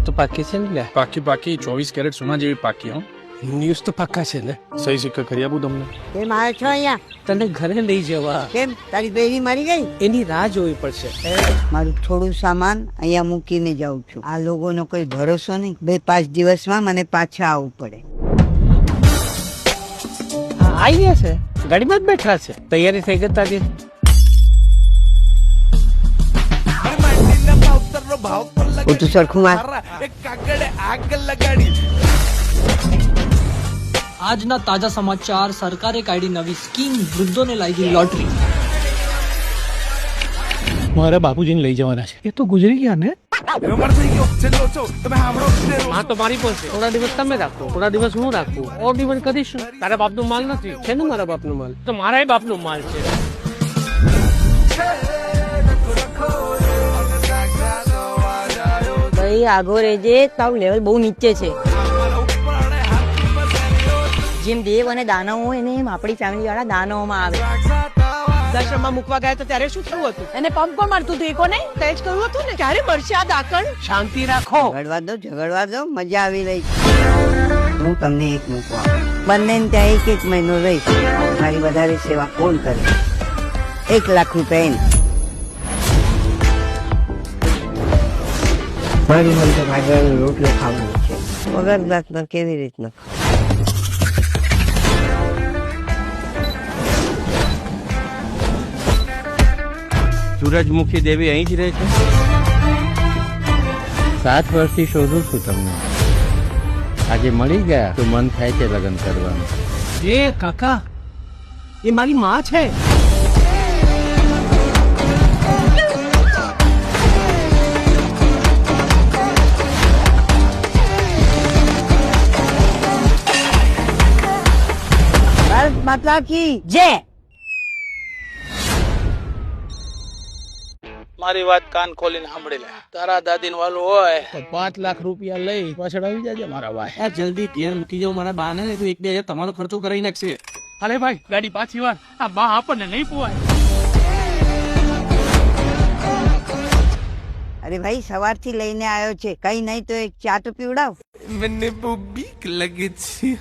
તો પાકી છે ને પાકી 24 કેરેટ સોના જેવી પાકી. હો ન્યૂઝ તો પાકા છે ને. સહી સિક્કા કરી આપું તમને. કેમ આવ્યો છો અહીંયા? તને ઘરે લઈ જવા. કેમ તારી બેરી મારી ગઈ? એની રાહ જોવી પડશે. મારું થોડું સામાન અહીંયા મૂકીને જાઉં છું. આ લોકોનો કોઈ ભરોસો નહીં. 2-5 દિવસમાં મને પાછા આવવું પડે. આવી ગયા છે, ગાડીમાં જ બેઠા છે. તૈયારી થઈ ગઈ તારી? તું સરખું માર. આજના તાજા સમાચાર. સરકારે કાઢી નવી સ્કીમ, વૃદ્ધોને લાગી લોટરી. મારા બાપુજીને લઈ જવાના છે. એ તો ગુજરી ગયા ને. માં તો મારી પાસે. થોડા દિવસ તમે રાખો, થોડા દિવસ હું રાખું. ઓર દિવસ કરીશું. તારા બાપનો માલ નથી. છે ને મારા બાપનો માલ? તો મારા બાપનો માલ છે. ભાઈ આગો રેજે, તારું લેવલ બહુ નીચે છે. જેમ દેવ અને દાનવ હોય ને એમ આપણી ફેમિલી વાળા દાનવમાં આવે. દર્શનમાં મૂકવા ગયા તો ત્યારે શું થયું હતું? એને પંપ કોણ મારતું હતું? એ કોને તે જ કહ્યું હતું ને, ક્યારે મળશે આ દાકણ? શાંતિ રાખો. ઝઘડવા દો મજા આવી રહી છે. હું તમને એક મૂકવા બંને ત્યાં 1 મહિનો રહીશ. મારી વધારે સેવા કોણ કરે? 1 લાખ રૂપિયા એને. મારી મને તો ભાગવાનો રોટલો ખાવાનો છે. વગર દાંતનો કેવી રીતના? સૂરજમુખી દેવી અહીં જ રહે છે. 7 વર્ષથી શોધું છું તમને. આજે મળી ગયા તો મન થાય છે લગ્ન કરવાનું. એ કાકા, એ મારી માં છે. ભારત માતા કી જે મારી વાત કાન ખોલીને સાંભળી લે. તારા દાદીન વાલું હોય તો 5 લાખ રૂપિયા લઈ પાછળ આવી જાજે મારા ભાઈ. જલ્દી ધ્યાન મૂકી જાવ મારા બા ને, તો 1-2 હજાર તમારો ખર્ચો કરાવી નાખશે. અરે ભાઈ ગાડી પાછી વાર. આ બા આપણને નહીં પોવાય. અરે ભાઈ સવારથી લઈને આવ્યો છે, કઈ નહીં તો એક ચા તો પીવડાવ. મને બહુ બીક લાગે છે.